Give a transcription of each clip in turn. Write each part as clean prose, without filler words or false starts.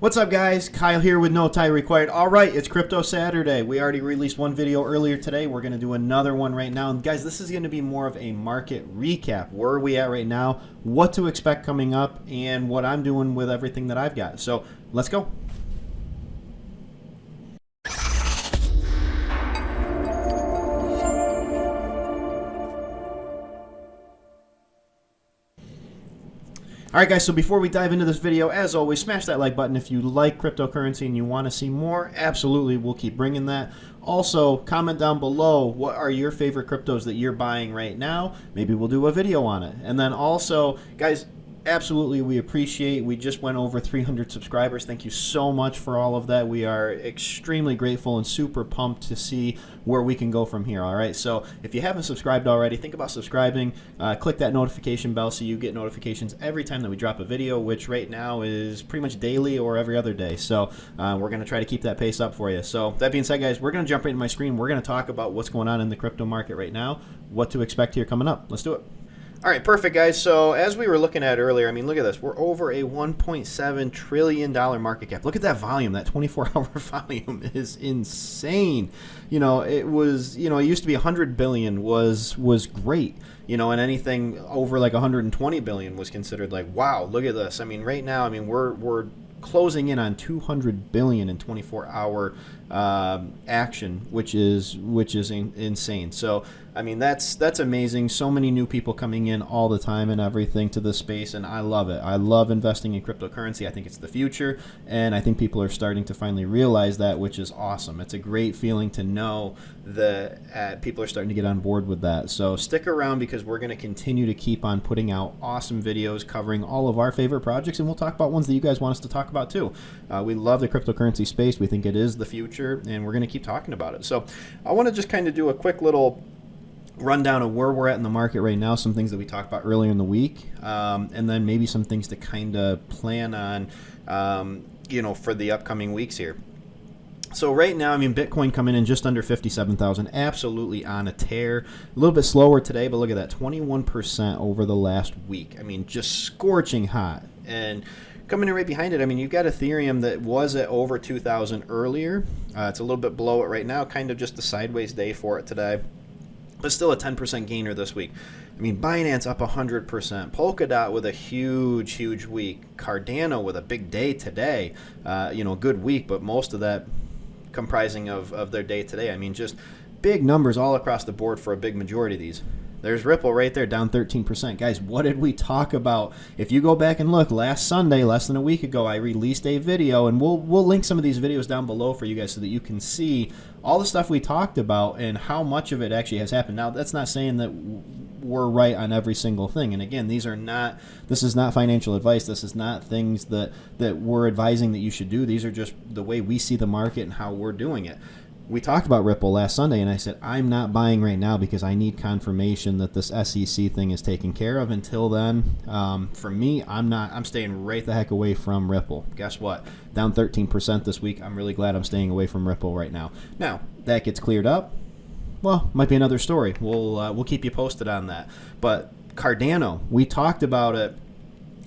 What's up, guys? Kyle here with No Tie Required. All right, it's Crypto Saturday. We already released one video earlier today. We're going to do another one right now. And guys, this is going to be more of a market recap. Where are we at right now? What to expect coming up? And what I'm doing with everything that I've got. So let's go. Alright guys, so before we dive into this video, as always, smash that like button if you like cryptocurrency and you want to see more. Absolutely, we'll keep bringing that. Also, comment down below, what are your favorite cryptos that you're buying right now? Maybe we'll do a video on it. And then also, guys, absolutely, we appreciate. We just went over 300 subscribers. Thank you so much for all of that. We are extremely grateful and super pumped to see where we can go from here. All right, so if you haven't subscribed already, think about subscribing. Click that notification bell so you get notifications every time that we drop a video, which right now is pretty much daily or every other day. So we're going to try to keep that pace up for you. So that being said, guys, we're going to jump right into my screen. We're going to talk about what's going on in the crypto market right now, what to expect here coming up. Let's do it. All right, perfect, guys. So as we were looking at earlier, I mean, look at this. We're over a $1.7 trillion market cap. Look at that volume. That 24-hour volume is insane. You know, it was, you know, it used to be 100 billion was great, you know, and anything over like 120 billion was considered like, wow, look at this. I mean, right now, I mean, we're closing in on 200 billion in 24-hour action, which is insane. So I mean, that's amazing. So many new people coming in all the time and everything to this space, and I love it. I love investing in cryptocurrency. I think it's the future, and I think people are starting to finally realize that, which is awesome. It's a great feeling to know that people are starting to get on board with that. So stick around because we're going to continue to keep on putting out awesome videos covering all of our favorite projects, and we'll talk about ones that you guys want us to talk about too. We love the cryptocurrency space. We think it is the future, and we're going to keep talking about it. So I want to just kind of do a quick little rundown of where we're at in the market right now, some things that we talked about earlier in the week, and then maybe some things to kind of plan on, you know, for the upcoming weeks here. So right now, I mean, Bitcoin coming in just under 57,000, absolutely on a tear. A little bit slower today, but look at that, 21% over the last week. I mean, just scorching hot. And coming in right behind it, I mean, you've got Ethereum that was at over 2,000 earlier. It's a little bit below it right now, kind of just a sideways day for it today, but still a 10% gainer this week. I mean, Binance up 100%. Polkadot with a huge week. Cardano with a big day today. You know, good week, but most of that comprising of their day today. I mean, just big numbers all across the board for a big majority of these. There's Ripple right there, down 13%. Guys, what did we talk about? If you go back and look, last Sunday, less than a week ago, I released a video, and we'll link some of these videos down below for you guys so that you can see all the stuff we talked about and how much of it actually has happened. Now, that's not saying that we're right on every single thing. And again, this is not financial advice. This is not things that we're advising that you should do. These are just the way we see the market and how we're doing it. We talked about Ripple last Sunday, and I said, I'm not buying right now because I need confirmation that this SEC thing is taken care of. Until then, for me, I'm staying right the heck away from Ripple. Guess what? Down 13% this week. I'm really glad I'm staying away from Ripple right now. Now, that gets cleared up. Well, might be another story. We'll keep you posted on that. But Cardano, we talked about it.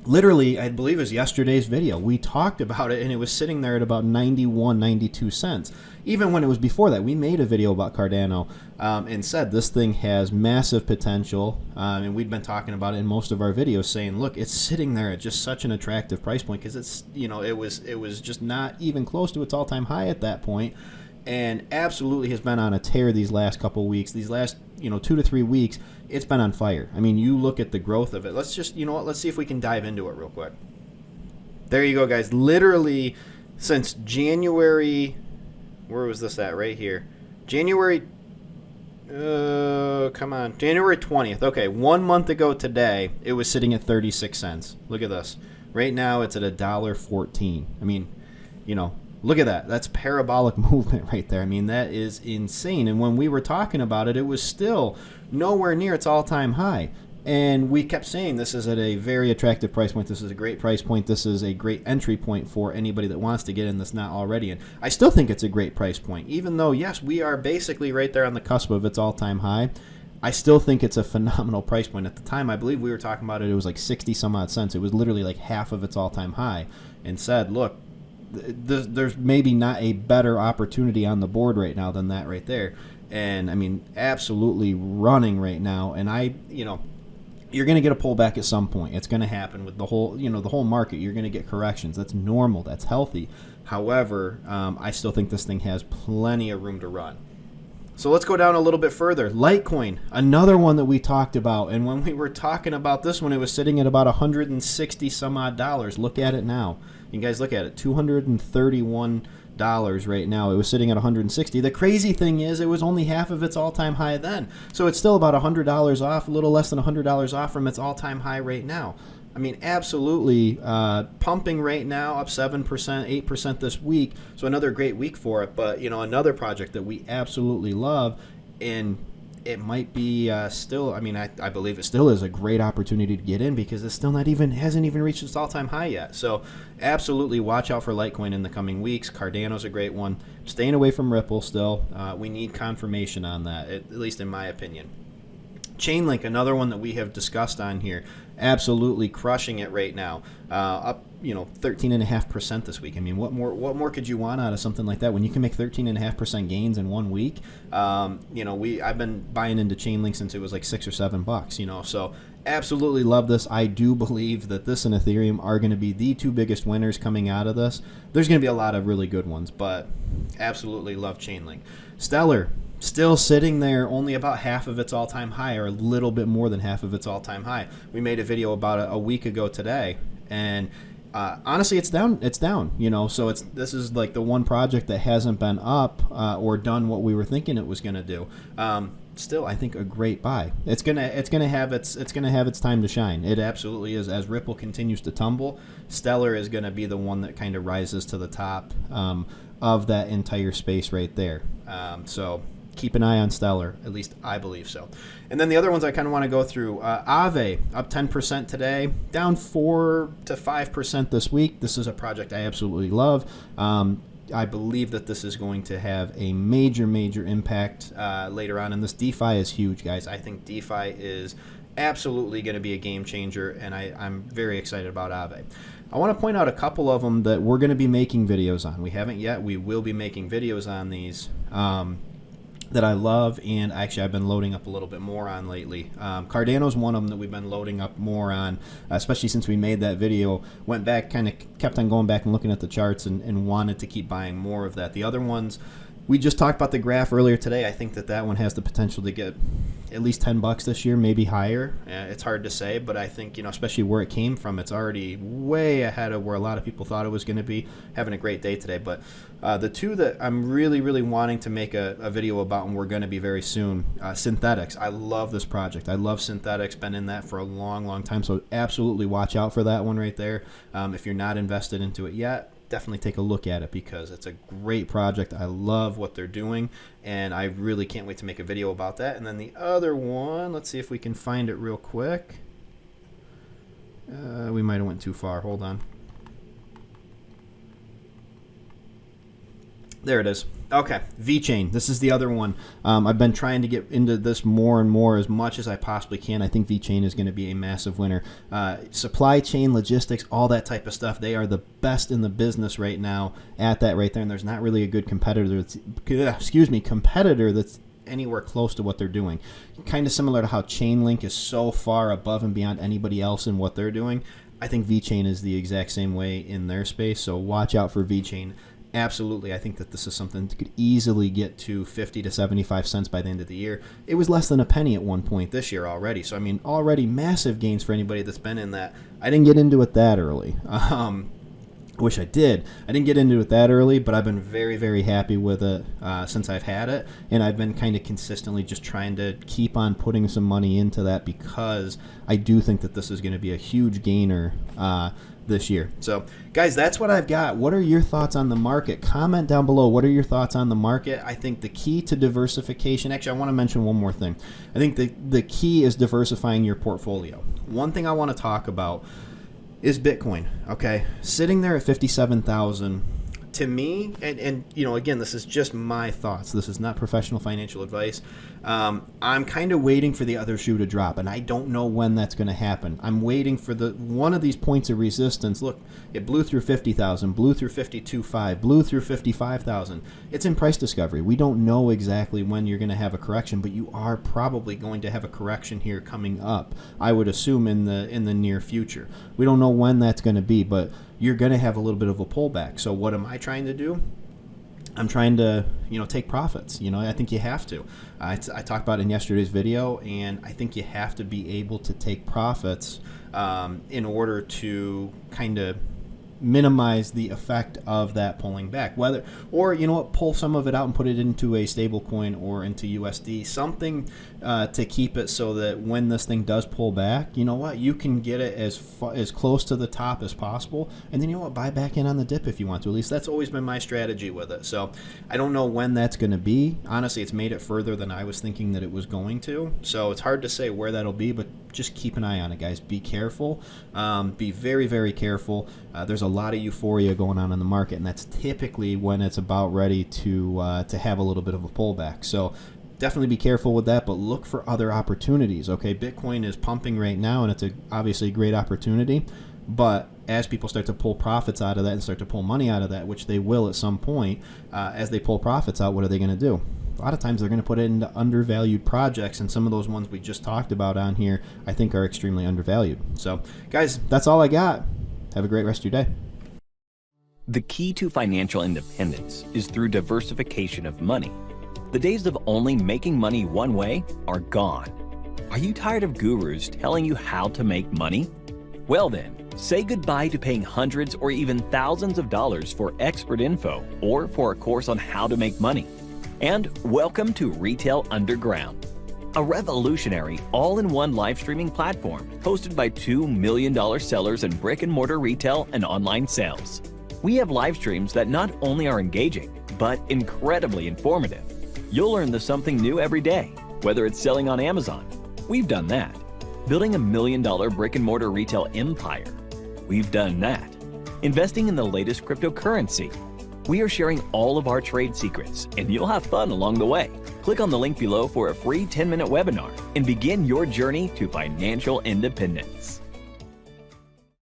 Literally, I believe it was yesterday's video. We talked about it, and it was sitting there at about 91, 92 cents. Even when it was before that, we made a video about Cardano and said this thing has massive potential. And we'd been talking about it in most of our videos, saying, look, it's sitting there at just such an attractive price point because it's, you know, it was just not even close to its all-time high at that point. And absolutely has been on a tear these last couple of weeks. These last, you know, 2 to 3 weeks, it's been on fire. I mean, you look at the growth of it. Let's just, you know what, let's see if we can dive into it real quick. There you go, guys. Literally since January, where was this at? Right here. January 20th. Okay, 1 month ago today, it was sitting at 36 cents. Look at this. Right now, it's at $1.14. I mean, you know, look at that. That's parabolic movement right there. I mean, that is insane. And when we were talking about it, it was still nowhere near its all-time high. And we kept saying this is at a very attractive price point. This is a great price point. This is a great entry point for anybody that wants to get in that's not already in. I still think it's a great price point. Even though, yes, we are basically right there on the cusp of its all-time high, I still think it's a phenomenal price point. At the time, I believe we were talking about it, it was like 60 some odd cents. It was literally like half of its all-time high, and said, look, there's maybe not a better opportunity on the board right now than that right there. And I mean, absolutely running right now. And you're going to get a pullback at some point. It's going to happen with the whole market. You're going to get corrections. That's normal. That's healthy. However, I still think this thing has plenty of room to run. So let's go down a little bit further. Litecoin, another one that we talked about. And when we were talking about this one, it was sitting at about $160 some odd dollars. Look at it now. You guys look at it, $231 right now. It was sitting at 160. The crazy thing is it was only half of its all-time high then. So it's still about $100 off, a little less than $100 off from its all-time high right now. I mean, absolutely pumping right now, up 7%, 8% this week. So another great week for it. But, another project that we absolutely love, and it might be still, I believe it still is a great opportunity to get in because it's still hasn't even reached its all-time high yet. So absolutely watch out for Litecoin in the coming weeks. Cardano's a great one. Staying away from Ripple still. We need confirmation on that, at least in my opinion. Chainlink, another one that we have discussed on here, absolutely crushing it right now, up 13.5% this week. I mean, what more could you want out of something like that when you can make 13.5% gains in 1 week? I've been buying into Chainlink since it was like $6 or $7, so absolutely love this. I do believe that this and Ethereum are going to be the two biggest winners coming out of this. There's going to be a lot of really good ones, but absolutely love Chainlink. Stellar, still sitting there only about half of its all-time high, or a little bit more than half of its all-time high. We made a video about a week ago today, and honestly, it's down. So this is like the one project that hasn't been up or done what we were thinking it was going to do. Still, I think a great buy. It's gonna have its time to shine. It absolutely is. As Ripple continues to tumble, Stellar is going to be the one that kind of rises to the top of that entire space right there. So keep an eye on Stellar, at least I believe so. And then the other ones I kind of want to go through. Aave, up 10% today, down 4 to 5% this week. This is a project I absolutely love. I believe that this is going to have a major impact later on. And this DeFi is huge, guys. I think DeFi is absolutely going to be a game changer, and I'm very excited about Aave. I want to point out a couple of them that we're going to be making videos on. We haven't yet. We will be making videos on these that I love, and actually I've been loading up a little bit more on lately. Cardano's one of them that we've been loading up more on, especially since we made that video. Went back, kind of kept on going back and looking at the charts and wanted to keep buying more of that. The other ones, we just talked about the graph earlier today. I think that one has the potential to get at least $10 this year, maybe higher. It's hard to say, but I think, especially where it came from, it's already way ahead of where a lot of people thought it was going to be. Having a great day today. But the two that I'm really wanting to make a video about, and we're going to be very soon, Synthetics. I love this project. I love Synthetics. Been in that for a long time, so absolutely watch out for that one right there. If you're not invested into it yet, definitely take a look at it because it's a great project. I love what they're doing, and I really can't wait to make a video about that. And then the other one, let's see if we can find it real quick. We might have went too far. Hold on. There it is. Okay, VeChain. This is the other one. I've been trying to get into this more and more as much as I possibly can. I think VeChain is going to be a massive winner. Supply chain, logistics, all that type of stuff. They are the best in the business right now at that right there. And there's not really a good competitor that's anywhere close to what they're doing. Kind of similar to how Chainlink is so far above and beyond anybody else in what they're doing. I think VeChain is the exact same way in their space. So watch out for VeChain. Absolutely, I think that this is something that could easily get to 50 to 75 cents by the end of the year. It was less than a penny at one point this year already. So, I mean, already massive gains for anybody that's been in that. I didn't get into it that early. I wish I did. I didn't get into it that early, but I've been very happy with it since I've had it. And I've been kind of consistently just trying to keep on putting some money into that because I do think that this is going to be a huge gainer this year. So, guys, that's what I've got. What are your thoughts on the market? Comment down below. What are your thoughts on the market? I think the key to diversification, actually, I want to mention one more thing. I think the key is diversifying your portfolio. One thing I want to talk about is Bitcoin, okay? Sitting there at 57,000 to me, and again, this is just my thoughts. This is not professional financial advice. I'm kind of waiting for the other shoe to drop, and I don't know when that's going to happen. I'm waiting for one of these points of resistance. Look, it blew through 50,000, blew through 52.5, blew through 55,000. It's in price discovery. We don't know exactly when you're going to have a correction, but you are probably going to have a correction here coming up. I would assume in the near future. We don't know when that's going to be, but you're going to have a little bit of a pullback. So what am I trying to do? I'm trying to, take profits. I think you have to. I talked about it in yesterday's video, and I think you have to be able to take profits in order to kind of minimize the effect of that pulling back. Pull some of it out and put it into a stable coin or into USD, something to keep it so that when this thing does pull back, you can get it as close to the top as possible, and then buy back in on the dip if you want to. At least that's always been my strategy with it. So I don't know when that's going to be. Honestly, it's made it further than I was thinking that it was going to, so it's hard to say where that'll be, but just keep an eye on it, guys. Be careful. Be very, very careful. There's a lot of euphoria going on in the market, and that's typically when it's about ready to have a little bit of a pullback. So definitely be careful with that, but look for other opportunities. Okay, Bitcoin is pumping right now, and it's obviously a great opportunity. But as people start to pull profits out of that and start to pull money out of that, which they will at some point, as they pull profits out, what are they going to do? A lot of times they're going to put it into undervalued projects, and some of those ones we just talked about on here I think are extremely undervalued. So guys, that's all I got. Have a great rest of your day. The key to financial independence is through diversification of money. The days of only making money one way are gone. Are you tired of gurus telling you how to make money? Well then, say goodbye to paying hundreds or even thousands of dollars for expert info or for a course on how to make money. And welcome to Retail Underground, a revolutionary all-in-one live streaming platform hosted by $2 million sellers in brick-and-mortar retail and online sales. We have live streams that not only are engaging, but incredibly informative. You'll learn something new every day, whether it's selling on Amazon. We've done that. Building $1 million brick-and-mortar retail empire. We've done that. Investing in the latest cryptocurrency. We are sharing all of our trade secrets, and you'll have fun along the way. Click on the link below for a free 10-minute webinar and begin your journey to financial independence.